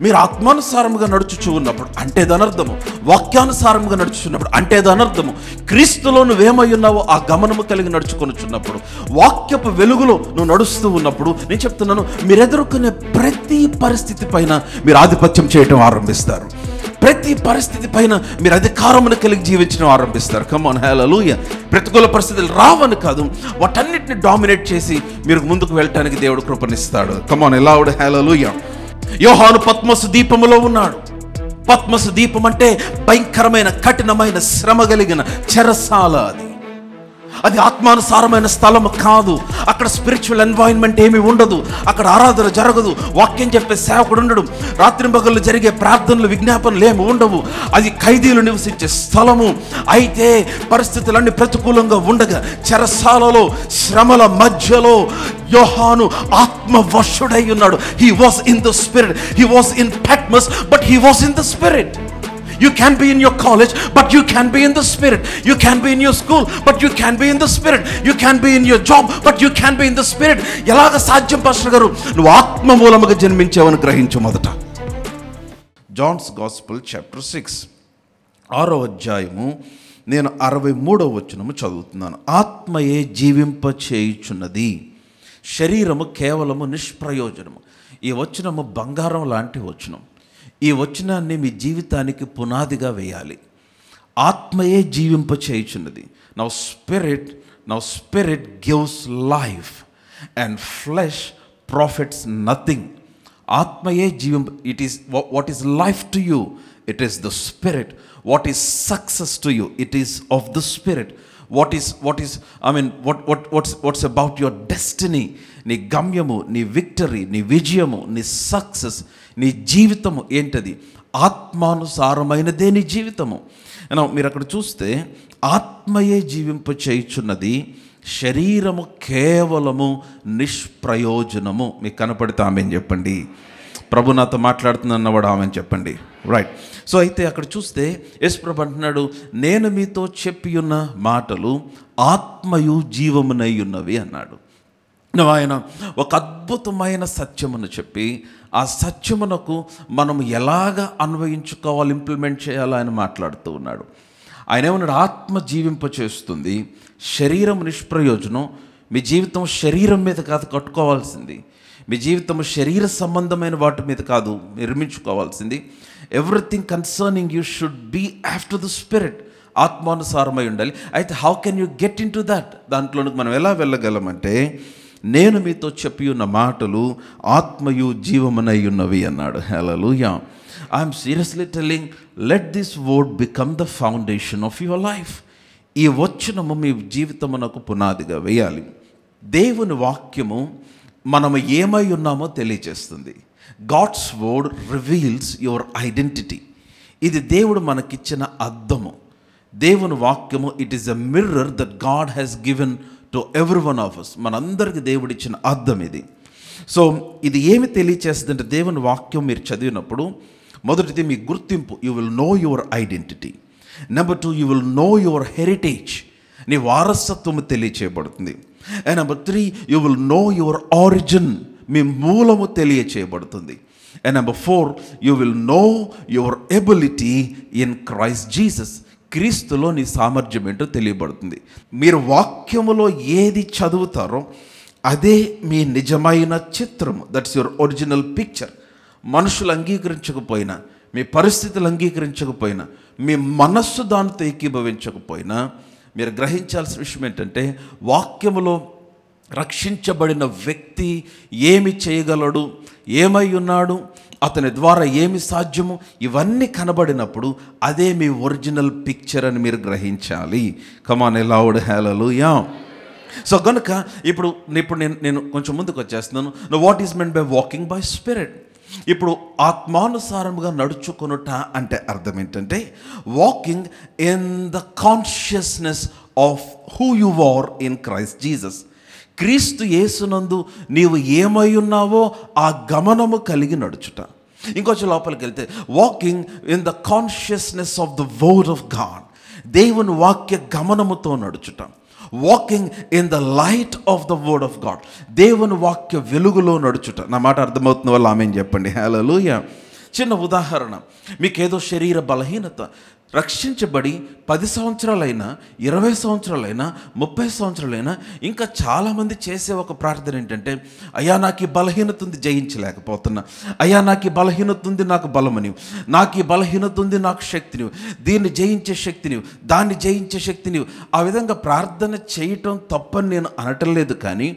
మీరు ఆత్మానుసారముగా నడుచుచూ ఉన్నప్పుడు అంటే దానర్థము, వాక్యానుసారముగా నడుచుచున్నప్పుడు అంటే దానర్థము, క్రీస్తులో నువ్వేమై ఉన్నావో ఆ గమనము కలిగి నడుచుకొనుచున్నప్పుడు, వాక్యపు వెలుగులో నువ్వు నడుస్తూ ఉన్నప్పుడు, నేను చెప్తున్నాను, మీరు ఎదుర్కొనే ప్రతి పరిస్థితి పైన మీరు ఆధిపత్యం చేయటం ఆరంభిస్తారు. ప్రతి పరిస్థితి పైన మీరు అధికారమును కలిగి జీవించడం ఆరంభిస్తారు. కమాన్, హల్లెలూయా. ప్రతికూల పరిస్థితులు రావని కాదు, వాటన్నిటిని డామినేట్ చేసి మీరు ముందుకు వెళ్ళటానికి దేవుడు కృపనిస్తాడు. కమాన్, ఎలావుడు, హల్లెలూయా. యోహాను పత్మసు దీపములో ఉన్నాడు. పత్మసు దీపం అంటే భయంకరమైన కఠినమైన శ్రమ కలిగిన చెరసాల. అది ఆత్మానుసారమైన స్థలం కాదు. అక్కడ స్పిరిచువల్ ఎన్వైరన్మెంట్ ఏమి ఉండదు. అక్కడ ఆరాధన జరగదు, వాక్యం చెప్పే సేవకుడు ఉండడు, రాత్రింబగళ్ళు జరిగే ప్రార్థనలు విజ్ఞాపనలు ఏమి ఉండవు. అది ఖైదీలు నివసించే స్థలము. అయితే పరిస్థితులన్నీ ప్రతికూలంగా ఉండగా చెరసాలలో శ్రమల మధ్యలో యోహాను ఆత్మవశుడై ఉన్నాడు. He was in the spirit. He was in Patmos, but he was in the spirit. You can be in your college, but you can be in the spirit. You can be in your school, but you can be in the spirit. You can be in your job, but you can be in the spirit. ఎలాగ సాధ్యం pastor గారు? నువ్వు ఆత్మ మూలముగా జన్మించావని గ్రహించు. మొదట Johne's gospel chapter 6 6వ అధ్యాయము నేను 63వ వచనము చదువుతున్నాను. ఆత్మయే జీవింప చేయుచున్నది, శరీరము కేవలము నిష్ప్రయోజనము. ఈ వచనము బంగారం లాంటి వచనం. ఈ వచనాన్ని మీ జీవితానికి పునాదిగా వేయాలి. ఆత్మయే జీవింప చేయుచున్నది. Now spirit gives life and flesh profits nothing. ఆత్మయే జీవింప. It is what is life to you, it is the spirit. What is success to you, it is of the spirit. what's about your destiny, నీ గమ్యము, నీ victory, నీ విజయము, నీ success, నీ జీవితము ఏంటది? ఆత్మానుసారమైనదే నీ జీవితము. మీరు అక్కడ చూస్తే ఆత్మయే జీవింప చేయుచున్నది, శరీరము కేవలము నిష్ప్రయోజనము. మీకు కనపడితే ఆమెను చెప్పండి. ప్రభు నాతో మాట్లాడుతున్నవాడు ఆమెను చెప్పండి. రైట్. సో అయితే అక్కడ చూస్తే యేసుప్రభు అంటున్నాడు, నేను మీతో చెప్పి ఉన్న మాటలు ఆత్మయు జీవమునై ఉన్నవి అన్నాడు. ఆయన ఒక అద్భుతమైన సత్యమును చెప్పి ఆ సత్యమునకు మనం ఎలాగ అన్వయించుకోవాలి, ఇంప్లిమెంట్ చేయాలో ఆయన మాట్లాడుతూ ఉన్నాడు. ఆయన ఏమన్నాడు? ఆత్మ జీవింప చేస్తుంది, శరీరం నిష్ప్రయోజనం. మీ జీవితం శరీరం మీద కాదు కట్టుకోవాల్సింది. మీ జీవితం శరీర సంబంధమైన వాటి మీద కాదు నిర్మించుకోవాల్సింది. Everything concerning you should be after the spirit. ఆత్మానుసారమై ఉండాలి. అయితే how can you get into that? దాంట్లోనికి మనం ఎలా వెళ్ళగలమంటే, నేను మీతో చెప్పి ఉన్న మాటలు ఆత్మయు జీవమునై ఉన్నవి అన్నాడు. Hallelujah. I'm seriously telling, let this word become the foundation of your life. ఈ వచనము మీ జీవితమునకు పునాదిగా వేయాలి. దేవుని వాక్యము మనము ఏమై ఉన్నామో తెలియజేస్తుంది. God's word reveals your identity. ఇది దేవుడు మనకిచ్చిన అద్దము. దేవుని వాక్యము it is a mirror that God has given to every one of us. మనందరికీ దేవుడిచ్చిన అద్దం ఇది. సో ఇది ఏమి తెలియచేస్తుంది అంటే, దేవుని వాక్యం మీరు చదివినప్పుడు మొదటిది మీ గుర్తింపు. You will know your identity. Number 2, you will know your heritage. నీ వారసత్వము తెలియచేయబడుతుంది. And number 3, you will know your origin. మీ మూలము తెలియచేయబడుతుంది. And number 4, you will know your ability in Christ Jesus. క్రీస్తులో నీ సామర్థ్యం ఏంటో తెలియబడుతుంది. మీరు వాక్యములో ఏది చదువుతారో అదే మీ నిజమైన చిత్రము. That's your original picture. మనుషులు అంగీకరించకపోయినా, మీ పరిస్థితులు అంగీకరించకపోయినా, మీ మనస్సు దానితో ఏకీభవించకపోయినా, మీరు గ్రహించాల్సిన విషయం ఏంటంటే, వాక్యములో రక్షించబడిన వ్యక్తి ఏమి చేయగలడు, ఏమై ఉన్నాడు, అతని ద్వారా ఏమి సాధ్యము, ఇవన్నీ కనబడినప్పుడు అదే మీ ఒరిజినల్ పిక్చర్ అని మీరు గ్రహించాలి. కమాన్ లౌడ్ హల్లెలూయా. సో కనుక ఇప్పుడు నేను కొంచెం ముందుకు వచ్చేస్తున్నాను. What is meant by walking by spirit? ఇప్పుడు ఆత్మానుసారముగా నడుచుకొనుట అంటే అర్థం ఏంటంటే, walking in the consciousness of who you are in Christ Jesus. క్రీస్తు యేసునందు నీవు ఏమై ఉన్నావో ఆ గమనము కలిగి నడుచుట. ఇంకొంచెం లోపలికి వెళ్తే, walking in the consciousness of the word of God. దేవుని వాక్య గమనముతో నడుచుట. Walking in the light of the word of God. దేవుని వాక్య వెలుగులో నడుచుట. నా మాట అర్థమవుతున్న వాళ్ళు ఆమెన్ చెప్పండి. హల్లెలూయా. చిన్న ఉదాహరణ, మీకేదో శరీర బలహీనత, రక్షించబడి 10 సంవత్సరాలైనా, 20 సంవత్సరాలైనా, 30 సంవత్సరాలైనా ఇంకా చాలామంది చేసే ఒక ప్రార్థన ఏంటంటే, అయ్యా నాకు ఈ బలహీనత ఉంది, జయించలేకపోతున్నా, అయ్యా నాకు ఈ బలహీనత ఉంది, నాకు బలమనివు, నాకు ఈ బలహీనత ఉంది, నాకు శక్తినివు, దీన్ని జయించే శక్తినివు, దాన్ని జయించే శక్తినివు. ఆ విధంగా ప్రార్థన చేయటం తప్పని నేను అనటం లేదు, కానీ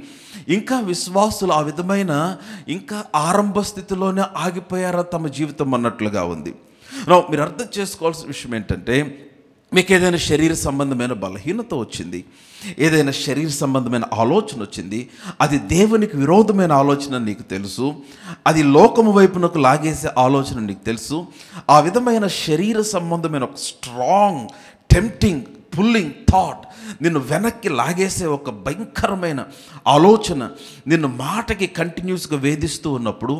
ఇంకా విశ్వాసులు ఆ విధమైన ఇంకా ఆరంభ స్థితిలోనే ఆగిపోయారా తమ జీవితం అన్నట్లుగా ఉంది. మీరు అర్థం చేసుకోవాల్సిన విషయం ఏంటంటే, మీకు ఏదైనా శరీర సంబంధమైన బలహీనత వచ్చింది, ఏదైనా శరీర సంబంధమైన ఆలోచన వచ్చింది, అది దేవునికి విరోధమైన ఆలోచన నీకు తెలుసు, అది లోకము వైపునకు లాగేసే ఆలోచన నీకు తెలుసు. ఆ విధమైన శరీర సంబంధమైన ఒక స్ట్రాంగ్ టెంప్టింగ్ పుల్లింగ్ థాట్ నిన్ను వెనక్కి లాగేసే ఒక భయంకరమైన ఆలోచన నిన్ను మాటకి కంటిన్యూస్గా వేధిస్తూ ఉన్నప్పుడు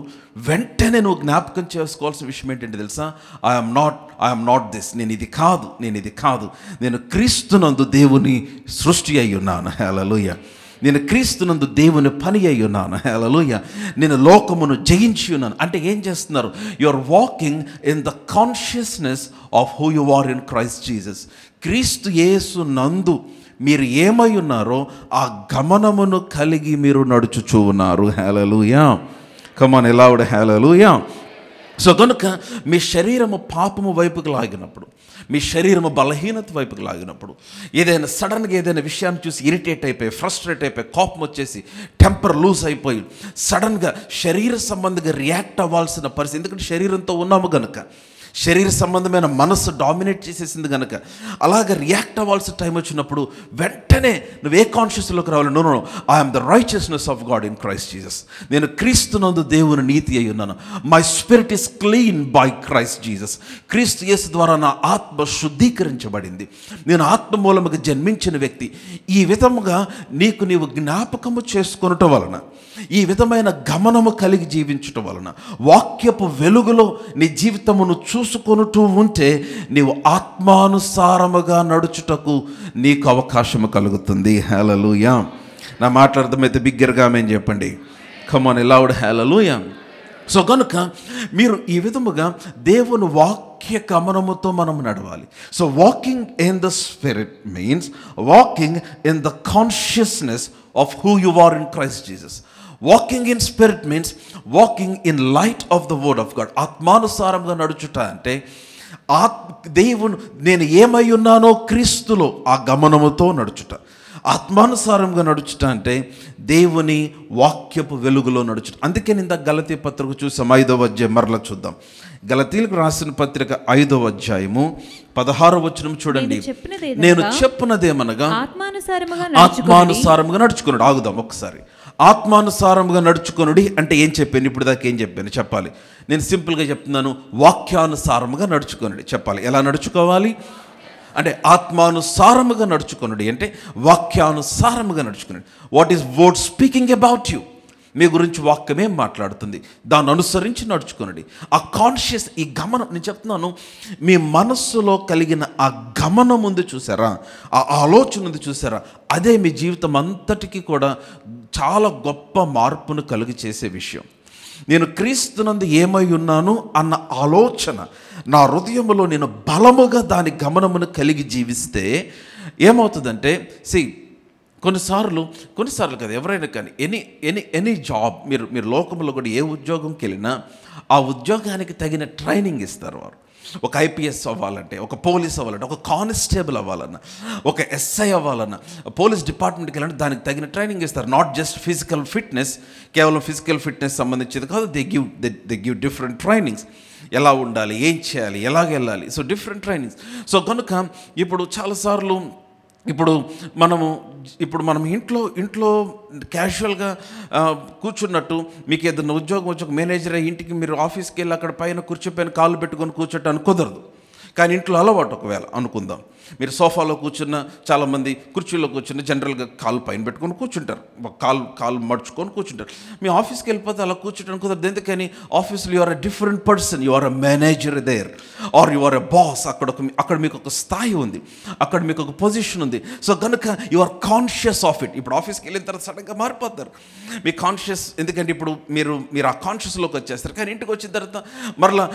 వెంటనే నువ్వు జ్ఞాపకం చేసుకోవాల్సిన విషయం ఏంటంటే తెలుసా, ఐఎమ్ నాట్ దిస్, నేను ఇది కాదు, నేను క్రీస్తునందు దేవుని సృష్టి అయి ఉన్నాను, హల్లెలూయా, నేను క్రీస్తునందు దేవుని పని అయి ఉన్నాను, హల్లెలూయా, నేను లోకమును జయించి ఉన్నాను. అంటే ఏం చేస్తున్నారు? You are walking in the consciousness of who you are in Christ Jesus. క్రీస్తు యేసు నందు మీరు ఏమై ఉన్నారో ఆ గమనమును కలిగి మీరు నడుచుచూ ఉన్నారు, hallelujah. Come on loud hallelujah. So కనుక మీ శరీరము పాపము వైపుకు లాగినప్పుడు, మీ శరీరము బలహీనత వైపుకు లాగినప్పుడు, ఏదైనా సడన్గా ఏదైనా విషయాన్ని చూసి ఇరిటేట్ అయిపోయి, ఫ్రస్ట్రేట్ అయిపోయి, కోపం వచ్చేసి, టెంపర్ లూజ్ అయిపోయి, సడన్గా శరీర సంబంధంగా రియాక్ట్ అవ్వాల్సిన పరిస్థితి, ఎందుకంటే శరీరంతో ఉన్నాము కనుక, శరీర సంబంధమైన మనస్సు డామినేట్ చేసేసింది కనుక, అలాగ రియాక్ట్ అవ్వాల్సిన టైం వచ్చినప్పుడు వెంటనే నువ్వు ఏ కాన్షియస్లోకి రావాలి? No, I'm the righteousness of God in Christ Jesus. నేను క్రీస్తునందు దేవుని నీతి అయి ఉన్నాను. My spirit is clean by Christ Jesus. క్రీస్తు యేసు ద్వారా నా ఆత్మ శుద్ధీకరించబడింది. నేను ఆత్మ మూలముగా జన్మించిన వ్యక్తి. ఈ విధముగా నీవు జ్ఞాపకము చేసుకొనటం వలన, ఈ విధమైన గమనము కలిగి జీవించటం వలన, వాక్యపు వెలుగులో నీ జీవితమును చూసుకొనుతూ ఉంటే నీవు ఆత్మానుసారముగా నడుచుటకు నీకు అవకాశము కలుగుతుంది, హల్లెలూయా. నా మాట్లాడదామైతే బిగ్గరగా ఆమేన్ చెప్పండి. Come on loud hallelujah. So కనుక మీరు ఈ విధముగా దేవుని వాక్య గమనముతో మనం నడవాలి. So walking in the spirit means walking in the consciousness of who you are in Christ Jesus. Walking in spirit means walking in light of the word of God. ఆత్మానుసారంగా నడుచుట అంటే దేవుని నేను ఏమై ఉన్నానో క్రీస్తులో ఆ గమనముతో నడుచుట. ఆత్మానుసారంగా నడుచుట అంటే దేవుని వాక్యపు వెలుగులో నడుచుట. అందుకే నింద గలతీ పత్రిక చూసాం, 5వ అధ్యాయం మరలా చూద్దాం. గలతీలకు రాసిన పత్రిక 5వ అధ్యాయము 16వ వచనం చూడండి. నేను చెప్పినదేమనగా ఆత్మానుసారముగా నడుచుకున్నాడు. ఆగుదాం ఒకసారి. ఆత్మానుసారముగా నడుచుకొనుడి అంటే ఏం చెప్పాను? ఇప్పుడు దాకా ఏం చెప్పాను చెప్పాలి. నేను సింపుల్గా చెప్తున్నాను, వాక్యానుసారముగా నడుచుకొనుడి చెప్పాలి. ఎలా నడుచుకోవాలి అంటే ఆత్మానుసారముగా నడుచుకొనుడి అంటే వాక్యానుసారముగా నడుచుకున్నాడు. What is word speaking about you? మీ గురించి వాక్యమే మాట్లాడుతుంది, దాన్ని అనుసరించి నడుచుకునండి. ఆ కాన్షియస్, ఈ గమనం నేను చెప్తున్నాను, మీ మనస్సులో కలిగిన ఆ గమనం ఉంది చూసారా, ఆ ఆలోచన ఉంది చూసారా, అదే మీ జీవితం అంతటికీ కూడా చాలా గొప్ప మార్పును కలుగు చేసే విషయం. నేను క్రీస్తునందు ఏమై ఉన్నాను అన్న ఆలోచన నా హృదయంలో నేను బలముగా దాని గమనమును కలిగి జీవిస్తే ఏమవుతుందంటే, కొన్నిసార్లు కదా, ఎవరైనా కానీ ఎనీ జాబ్, మీరు లోకంలో కూడా ఏ ఉద్యోగంకి వెళ్ళినా ఆ ఉద్యోగానికి తగిన ట్రైనింగ్ ఇస్తారు వారు. ఒక ఐపీఎస్ అవ్వాలంటే, ఒక పోలీస్ అవ్వాలంటే, ఒక కానిస్టేబుల్ అవ్వాలన్నా, ఒక ఎస్ఐ అవ్వాలన్నా, పోలీస్ డిపార్ట్మెంట్కి వెళ్ళాలంటే దానికి తగిన ట్రైనింగ్ ఇస్తారు. నాట్ జస్ట్ ఫిజికల్ ఫిట్నెస్, కేవలం ఫిజికల్ ఫిట్నెస్ సంబంధించేది కాదు. They give different trainings. ఎలా ఉండాలి, ఏం చేయాలి, ఎలాగ వెళ్ళాలి, సో డిఫరెంట్ ట్రైనింగ్స్. సో కనుక ఇప్పుడు చాలాసార్లు ఇప్పుడు మనం ఇంట్లో క్యాజువల్గా కూర్చున్నట్టు, మీకు ఏదైనా ఉద్యోగం వచ్చి ఒక మేనేజర్ ఇంటికి మీరు ఆఫీస్కి వెళ్ళి అక్కడ పైన కూర్చోపైన కాళ్ళు పెట్టుకొని కూర్చోటానికి కుదరదు. కానీ ఇంట్లో అలవాటు ఒకవేళ అనుకుందాం, మీరు సోఫాలో కూర్చున్న, చాలామంది కుర్చీలో కూర్చున్న జనరల్గా కాలు పైన పెట్టుకొని కూర్చుంటారు, కాలు మడుచుకొని కూర్చుంటారు. మీ ఆఫీస్కి వెళ్ళిపోతే అలా కూర్చుంటాను కుదరదు. ఎందుకని? ఆఫీస్లో you are a different person, you are a manager there, or you are a boss. అక్కడ మీకు ఒక స్థాయి ఉంది, అక్కడ మీకు ఒక పొజిషన్ ఉంది. సో కనుక you are conscious of it. ఇప్పుడు ఆఫీస్కి వెళ్ళిన తర్వాత సడన్గా మారిపోతారు మీ కాన్షియస్, ఎందుకంటే ఇప్పుడు మీరు ఆ కాన్షియస్లోకి వచ్చేస్తారు. కానీ ఇంటికి వచ్చిన తర్వాత మరలా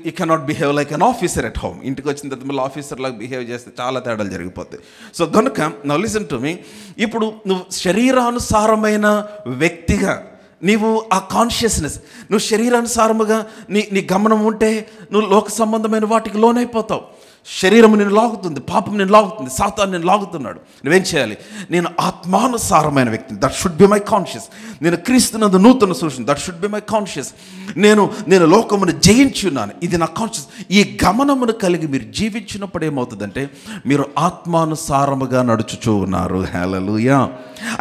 you cannot behave like an officer at home. ఇంటికి వచ్చిన తర్వాత మళ్ళీ ఆఫీసర్ లాగా బిహేవ్ చేస్తే చాలా తేడాలు జరిగిపోతాయి. సో కనుక నౌ లిసన్ టు మీ, ఇప్పుడు నువ్వు శరీరానుసారమైన వ్యక్తిగా నీవు ఆ కాన్షియస్నెస్, నువ్వు శరీరానుసారముగా నీ గమనం ఉంటే నువ్వు లోక సంబంధమైన వాటికి లోనైపోతావు. శరీరం నిన్ను లాగుతుంది, పాపం నిన్ను లాగుతుంది, సాతాను నిన్ను లాగుతున్నాడు. నువ్వేం చేయాలి? నేను ఆత్మానుసారమైన వ్యక్తిని, that should be my conscious. నేను క్రీస్తునందు నూతన సృష్టిని, that should be my conscious. నేను లోకమును జయించున్నాను, ఇది నా కాన్షియస్. ఈ గమనమును కలిగి మీరు జీవించినప్పుడు ఏమవుతుందంటే మీరు ఆత్మానుసారముగా నడుచుచూ ఉన్నారు. హల్లెలూయా.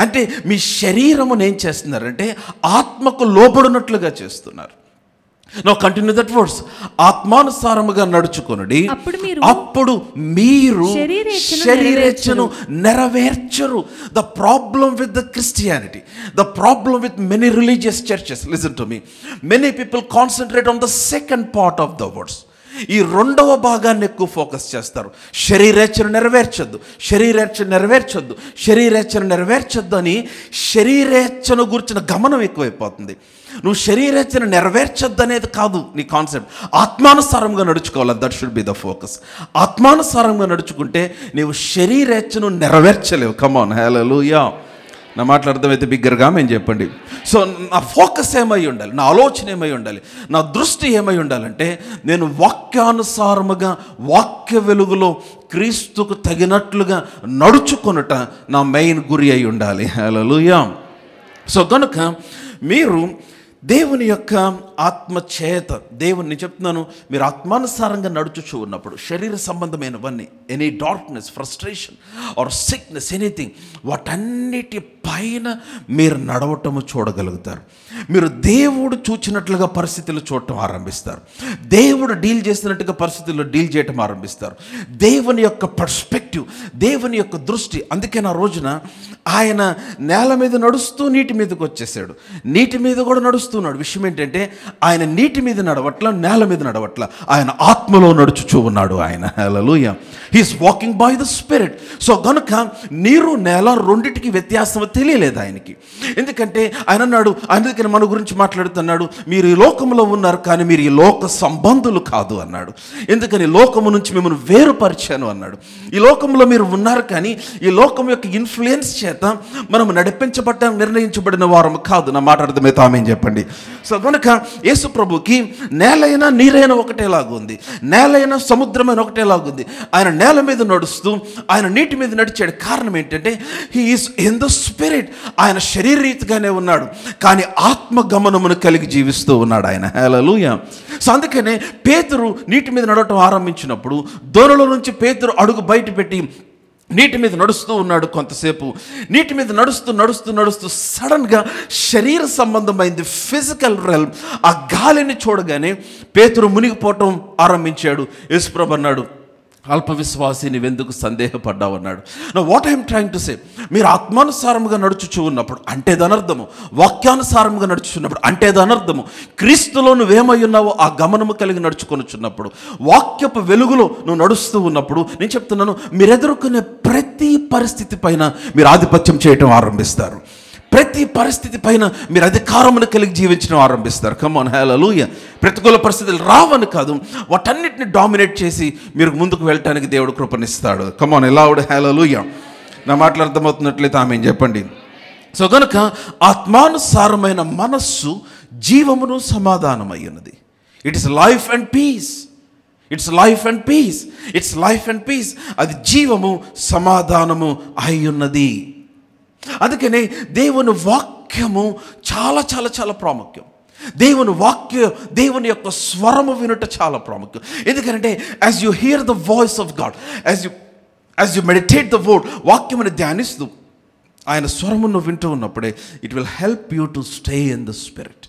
అంటే మీ శరీరమును ఏం చేస్తున్నారంటే ఆత్మకు లోబడినట్లుగా చేస్తున్నారు. Now continue that words. ఆత్మానుసారముగా నడుచుకొనుడి, అప్పుడు మీరు శరీరేచ్ఛను నెరవేర్చరు. The problem with the Christianity, the problem with many religious churches, listen to me, many people concentrate on the second part of the words. ఈ రెండవ భాగాన్ని ఎక్కువ ఫోకస్ చేస్తారు. శరీరేచ్ఛను నెరవేర్చొద్దు, శరీరేచ్ఛను నెరవేర్చొద్దు, శరీరేచ్ఛను నెరవేర్చొద్దు అని శరీరేచ్ఛను గురించిన గమనం ఎక్కువైపోతుంది. నువ్వు శరీరేచ్ఛను నెరవేర్చొద్దు అనేది కాదు నీ కాన్సెప్ట్, ఆత్మానుసారంగా నడుచుకోవాలి. That should be the focus. ఆత్మానుసారంగా నడుచుకుంటే నీవు శరీరేచ్ఛను నెరవేర్చలేవు. కమ్ ఆన్, హల్లెలూయా. నా మాటలు అర్థమైతే బిగ్గరగా మేము చెప్పండి. సో నా ఫోకస్ ఏమై ఉండాలి, నా ఆలోచన ఏమై ఉండాలి, నా దృష్టి ఏమై ఉండాలంటే నేను వాక్యానుసారముగా, వాక్య వెలుగులో క్రీస్తుకు తగినట్లుగా నడుచుకొనుట నా మెయిన్ గురి అయి ఉండాలి. హల్లెలూయా. సో కనుక మీరు దేవుని యొక్క ఆత్మ చేత, దేవుని చెప్తున్నాను, మీరు ఆత్మానుసారంగా నడుచుచూ ఉన్నప్పుడు శరీర సంబంధమైనవన్నీ, any darkness, frustration or sickness, anything, వాటన్నిటి పైన మీరు నడవటము చూడగలుగుతారు. మీరు దేవుడు చూచినట్లుగా పరిస్థితులు చూడటం ఆరంభిస్తారు. దేవుడు డీల్ చేసినట్టుగా పరిస్థితుల్లో డీల్ చేయటం ఆరంభిస్తారు. దేవుని యొక్క పర్స్పెక్టివ్, దేవుని యొక్క దృష్టి. అందుకే నా రోజున ఆయన నేల మీద నడుస్తూ నీటి మీదకి వచ్చేసాడు, నీటి మీద కూడా నడుస్తున్నాడు. విషయం ఏంటంటే ఆయన నీటి మీద నడవట్ల, నేల మీద నడవట్ల, ఆయన ఆత్మలో నడుచుచూ ఉన్నాడు ఆయన. Hallelujah. He is walking by the spirit. So గనుక నీరు నేల రెండిటికి వ్యత్యాసం తెలియలేదు ఆయనకి. ఎందుకంటే ఆయన అన్నాడు, అందుకని మన గురించి మాట్లాడుతున్నాడు, మీరు ఈ లోకంలో ఉన్నారు కానీ మీరు ఈ లోక సంబంధులు కాదు అన్నాడు. ఎందుకని? లోకము నుంచి మిమ్మల్ని వేరుపరిచాను అన్నాడు. ఈ లోకంలో మీరు ఉన్నారు కానీ ఈ లోకం యొక్క ఇన్ఫ్లుయెన్స్ చేత మనం నడిపించబడ్డ, నిర్ణయించబడిన వారం కాదు. నా మాట అర్థమైతే ఆమేన్ చెప్పండి. సో కనుక యేసు ప్రభుకి నేలైనా నీరైనా ఒకటేలాగా ఉంది, నేలైనా సముద్రమైన ఒకటేలాగుంది. ఆయన నేల మీద నడుస్తూ ఆయన నీటి మీద నడిచాడు. కారణం ఏంటంటే he is in the spirit. ఆయన శరీరరీతిగానే ఉన్నాడు కానీ ఆత్మ గమనమును కలిగి జీవిస్తూ ఉన్నాడు ఆయన. హల్లెలూయా. సో అందుకనే పేతురు నీటి మీద నడవటం ఆరంభించినప్పుడు దోణిలో నుంచి పేతురు అడుగు బయట పెట్టి నీటి మీద నడుస్తూ ఉన్నాడు. కొంతసేపు నీటి మీద నడుస్తూ సడన్గా శరీర సంబంధమైంది, ఫిజికల్ రెల్మ్, ఆ గాలిని చూడగానే పేతురు మునిగిపోవటం ఆరంభించాడు. యేసుప్రభు అన్నాడు, అల్ప విశ్వాసి నీవెందుకు సందేహపడ్డావు అన్నాడు. నా what I'm trying to say, మీరు ఆత్మానుసారముగా నడుచుచూ ఉన్నప్పుడు అంటే దానర్థము, వాక్యానుసారముగా నడుచుచున్నప్పుడు అంటే దానర్థము, క్రీస్తులో నువ్వేమై ఉన్నావో ఆ గమనము కలిగి నడుచుకొనుచున్నప్పుడు, వాక్యపు వెలుగులో నువ్వు నడుస్తూ ఉన్నప్పుడు, నేను చెప్తున్నాను, మీరు ఎదుర్కొనే ప్రతి పరిస్థితి పైన మీరు ఆధిపత్యం చేయటం ఆరంభిస్తారు. ప్రతి పరిస్థితి పైన మీరు అధికారమును కలిగి జీవించడం ఆరంభిస్తారు. కమ్ ఆన్, హల్లెలూయా. ప్రతికూల పరిస్థితులు రావని కాదు, వాటన్నిటిని డామినేట్ చేసి మీరు ముందుకు వెళ్ళటానికి దేవుడు కృపనిస్తాడు. కమ్ ఆన్, ఎలావుడు, హల్లెలూయా. నా మాటలు అర్థమవుతున్నట్లయితే ఆమేన్ చెప్పండి. సో కనుక ఆత్మానుసారమైన మనస్సు జీవమును సమాధానమై ఉన్నది. It is life and peace. It's life and peace. It's life and peace. అది జీవము సమాధానము అయి ఉన్నది. అందుకనే దేవుని వాక్యము చాలా చాలా చాలా ప్రాముఖ్యం. దేవుని యొక్క స్వరము వినుట చాలా ప్రాముఖ్యం. ఎందుకంటే as you here the voice of God, as you meditate the word, వాక్యమును ధ్యానిస్తూ ఆయన స్వరమును వింటూ ఉన్నప్పుడే it will help you to stay in the spirit.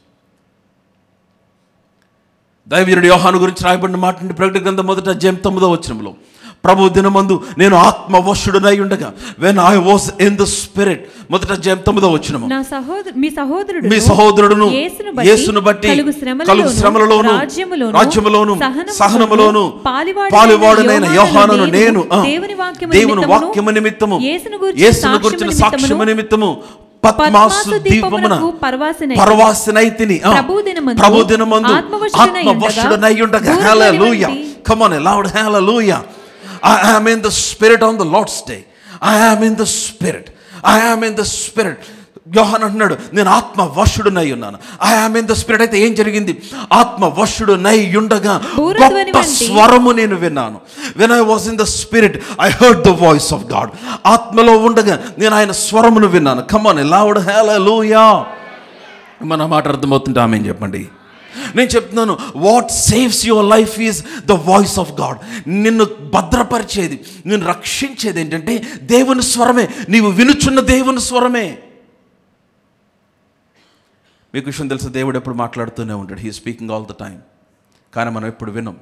దైవజనుడు యోహాను గురించి రాయబడిన మాట నుండి ప్రకటన గ్రంథం 1:9 ప్రభు దినమందు నేను ఆత్మవశుడనై ఉండగా, when I was in the spirit, 1:9 మీ సహోదరుడును యేసును బట్టి కలుగు శ్రమలలోను రాజ్యములోను సహనములోను పాలువాడనైన యోహానును నేను దేవుని వాక్యము నిమిత్తము యేసును గురించిన సాక్ష్యము నిమిత్తము పద్మాసు దీపమున పరవాసినైతిని. ప్రభు దినమందు ఆత్మవశుడనై ఉండగా. హల్లెలూయా. Come on, a loud hallelujah. I am in the spirit on the Lord's day. I am in the spirit. I am in the spirit. యోహాను అంటున్నాడు, నేను ఆత్మవశుడునై ఉన్నాను. I am in the spirit. అయితే ఏం జరిగింది? ఆత్మవశుడునై ఉండగా గొప్ప స్వరము నేను విన్నాను. When I was in the spirit I heard the voice of God. ఆత్మలో ఉండగా నేను ఆయన స్వరమును విన్నాను. కమ్ ఆన్, లౌడ్ హల్లెలూయా. మన మాట అర్థమవుతుంటే ఆమేన్ చెప్పండి. నేను చెప్తున్నాను, what saves your life is the voice of God. నిన్ను భద్రపరిచేది, నిన్ను రక్షించేది ఏంటంటే దేవుని స్వరమే. నీవు వినుచున్న దేవుని స్వరమే. మీకు విషయం తెలుసు, దేవుడు ఎప్పుడు మాట్లాడుతూనే ఉంటాడు. He speaking all the time. కానీ మనం ఎప్పుడు వినం.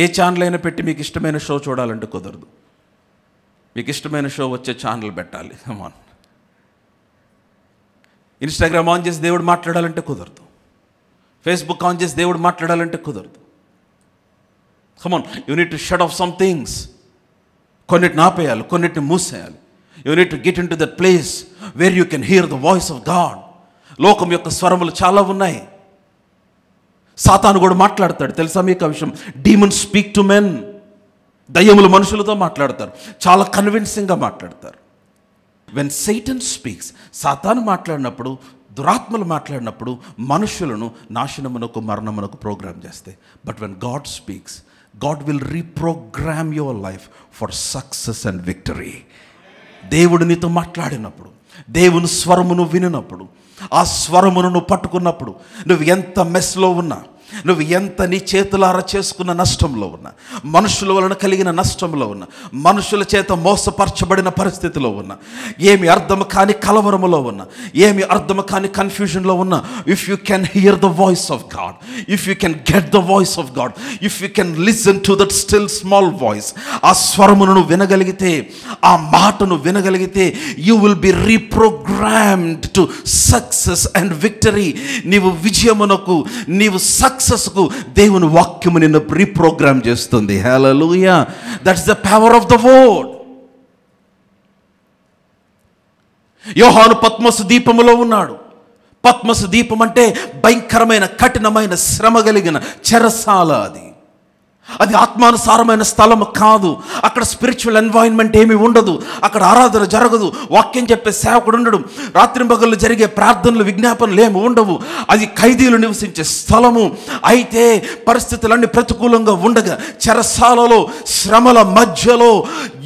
ఏ ఛానల్ అయినా పెట్టి మీకు ఇష్టమైన షో చూడాలంటే కుదరదు. మీకు ఇష్టమైన షో వచ్చే ఛానల్ పెట్టాలి. కమాన్. ఇన్స్టాగ్రామ్ ఆన్ చేసి దేవుడు మాట్లాడాలంటే కుదరదు. ఫేస్బుక్ ఆన్ చేసి దేవుడు మాట్లాడాలంటే కుదరదు. Come on, you need to shut off some things. కొన్నిటిని ఆపేయాలి, కొన్నిటిని మూసేయాలి. You need to get into that place where you can hear the voice of God. లోకం యొక్క స్వరములు చాలా ఉన్నాయి. సాతాను కూడా మాట్లాడతాడు, తెలుసా మీకు ఆ విషయం? Demons speak to men. దయ్యములు మనుషులతో మాట్లాడతారు, చాలా కన్విన్సింగ్గా మాట్లాడతారు. వెన్ సైటన్ స్పీక్స్, సాతాను మాట్లాడినప్పుడు, దురాత్మలు మాట్లాడినప్పుడు మనుషులను నాశనమునకు మరణమునకు ప్రోగ్రామ్ చేస్తాయి. But when God speaks, God will reprogram your life for success and victory. దేవుడు నీతో మాట్లాడినప్పుడు, దేవుని స్వరమును వినినప్పుడు, ఆ స్వరమును నువ్వు పట్టుకున్నప్పుడు, నువ్వు ఎంత మెస్లో ఉన్నా, నువ్వు ఎంత నీ చేతులారా చేసుకున్న నష్టంలో ఉన్నా, మనుషుల వలన కలిగిన నష్టంలో ఉన్నా, మనుషుల చేత మోసపరచబడిన పరిస్థితిలో ఉన్నా, ఏమి అర్థం కాని కలవరములో ఉన్నా, ఏమి అర్థం కాని కన్ఫ్యూజన్లో ఉన్నా, if you can hear the voice of God, if you can get the voice of God, if you can listen to that still small voice, ఆ స్వరమును వినగలిగితే, ఆ మాటను వినగలిగితే, you will be reprogrammed to success and victory. నీవు విజయమునకు, నీవు సక్సెస్కు దేవుని వాక్యము నిన్ను రీప్రోగ్రామ్ చేస్తుంది. Hallelujah. That's the power of the word. యోహాను పద్మసు దీపములో ఉన్నాడు. పద్మసు దీపం అంటే భయంకరమైన కఠినమైన శ్రమ కలిగిన చెరసాల. అది ఆత్మానుసారమైన స్థలం కాదు. అక్కడ స్పిరిచువల్ ఎన్వైరన్మెంట్ ఏమి ఉండదు. అక్కడ ఆరాధన జరగదు, వాక్యం చెప్పే సేవకుడు ఉండడు, రాత్రింబగళ్ళు జరిగే ప్రార్థనలు విజ్ఞాపనలు ఏమి ఉండవు. అది ఖైదీలు నివసించే స్థలము. అయితే పరిస్థితులన్నీ ప్రతికూలంగా ఉండగా, చెరసాలలో శ్రమల మధ్యలో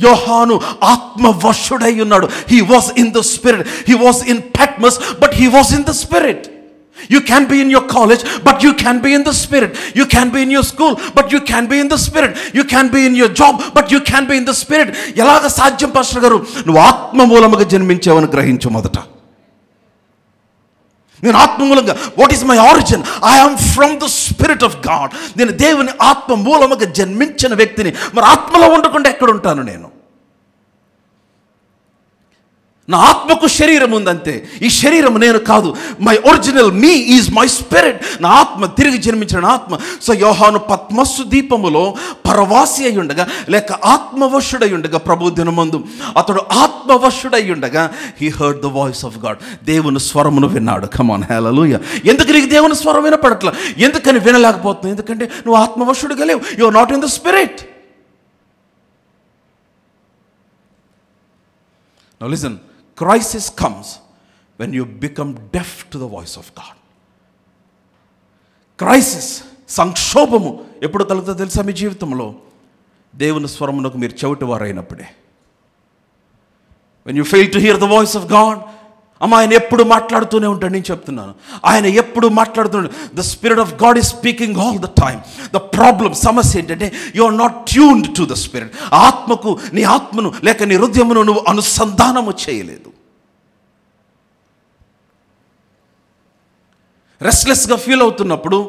యోహాను ఆత్మవశుడై ఉన్నాడు. He was in the spirit. He was in Patmos, but he was in the spirit. You can be in your college, but you can be in the spirit. You can be in your school, but you can be in the spirit. You can be in your job, but you can be in the spirit. ఎలాగ సాధ్యం pastor గారు? నువ్వు ఆత్మ మూలముగా జన్మించావని గ్రహించు మొదట. నేను ఆత్మ మూలంగా, what is my origin? I am from the spirit of God. నేను దేవుని ఆత్మ మూలముగా జన్మించిన వ్యక్తిని. మరి ఆత్మలో ఉండకుండా ఎక్కడ ఉంటాను నేను? నా ఆత్మకు శరీరం ఉందంతే. ఈ శరీరం నేను కాదు. My original me is my spirit. నా ఆత్మ, తిరిగి జన్మించిన ఆత్మ. సో యోహాను పద్మస్సు దీపములో పరవాసి అయి ఉండగా, లేక ఆత్మవశుడై ఉండగా, ప్రభు దినమందు అతడు ఆత్మవశుడై ఉండగా, he heard the voice of God. దేవుని స్వరమును విన్నాడు. కమ్ ఆన్, హల్లెలూయా. ఎందుకు నీకు దేవుని స్వరం వినపడట్లా? ఎందుకని వినలేకపోతున్నావు? ఎందుకంటే నువ్వు ఆత్మవశుడుగా లేవు. You are not in the spirit. Now listen. Crisis comes when you become deaf to the voice of God. Crisis, సంక్షోభము ఎప్పుడు కలుగుతుందో తెలుసా మీ జీవితంలో? దేవుని స్వరమునకు మీరు చెవిటివారైనప్పుడే. When you fail to hear the voice of God, ఆయన ఎప్పుడు మాట్లాడుతూనే ఉంటాడు. నేను చెప్తున్నాను, ఆయన ఎప్పుడు మాట్లాడుతున్నాడు. The spirit of God is speaking all the time. The problem, సమస్య ఏంటంటే you are not tuned to the spirit. ఆత్మకు, నీ ఆత్మను లేక నీ హృదయమును నువ్వు అనుసంధానము చేయలేదు. రెస్ట్లెస్గా ఫీల్ అవుతున్నప్పుడు,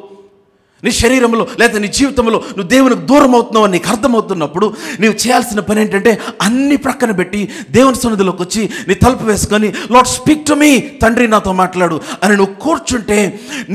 నీ శరీరంలో లేదా నీ జీవితంలో నువ్వు దేవునికి దూరం అవుతున్నావు అని నీకు అర్థమవుతున్నప్పుడు నీవు చేయాల్సిన పని ఏంటంటే అన్ని ప్రక్కన పెట్టి దేవుని సన్నిధిలోకి వచ్చి నీ తలుపు వేసుకొని, లార్డ్ స్పీక్ టు మీ, తండ్రి నాతో మాట్లాడు అని నువ్వు కూర్చుంటే,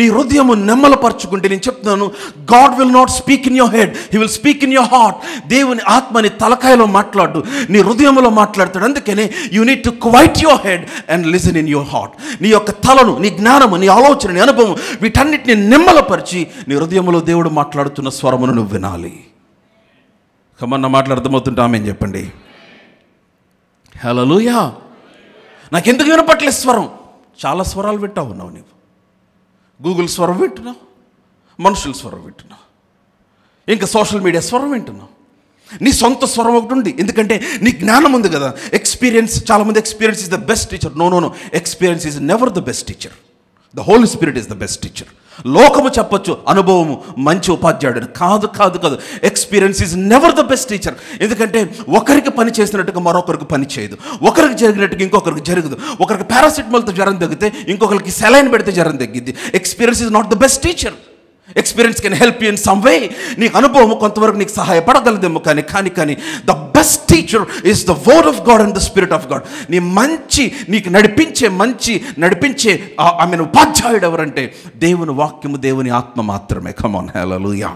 నీ హృదయము నెమ్మలపరుచుకుంటే, నేను చెప్తున్నాను, God will not speak in your head, he will speak in your heart. దేవుని ఆత్మ నీ తలకాయలో మాట్లాడు, నీ హృదయంలో మాట్లాడతాడు. అందుకనే you need to quiet your head and listen in your heart. నీ యొక్క తలను, నీ జ్ఞానము, నీ ఆలోచన, నీ అనుభవం, వీటన్నిటిని నెమ్మలపరిచి నీ హృదయంలో దేవుడు మాట్లాడుతున్న స్వరమును నువ్వు వినాలి. కమన్న మాటలు అర్థమవుతుంటే ఆమేన్ చెప్పండి. హల్లెలూయా. నాకెందుకు వినపట్లేదు స్వరం? చాలా స్వరాలు వింటా ఉన్నావు నీవు. గూగుల్ స్వరం వింటున్నావు, మనుషుల స్వరం వింటున్నావు, ఇంకా సోషల్ మీడియా స్వరం వింటున్నావు. నీ సొంత స్వరం ఒకటి ఉంది, ఎందుకంటే నీ జ్ఞానం ఉంది కదా. ఎక్స్పీరియన్స్, చాలామంది experience is the best teacher. No, experience is never the best teacher. The holy spirit is the best teacher. లోకము చెప్పొచ్చు అనుభవము మంచి ఉపాధ్యాయుడు, కాదు. Experience is never the best teacher. ఎందుకంటే ఒకరికి పని చేసినట్టుగా మరొకరికి పని చేయదు, ఒకరికి జరిగినట్టుగా ఇంకొకరికి జరగదు. ఒకరికి పారాసిటమాల్తో జ్వరం తగ్గితే ఇంకొకరికి సెలైన్ పెడితే జ్వరం తగ్గిద్ది. Experience is not the best teacher. Experience can help you in some way. నీకు అనుభవం కొంతవరకు నీకు సహాయపడగలదేమో, కానీ the best teacher is the word of God and the spirit of God. నీకు నడిపించే ఆమెను ఉపాధ్యాయుడు ఎవరంటే దేవుని వాక్యము, దేవుని ఆత్మ మాత్రమే. Come on, hallelujah.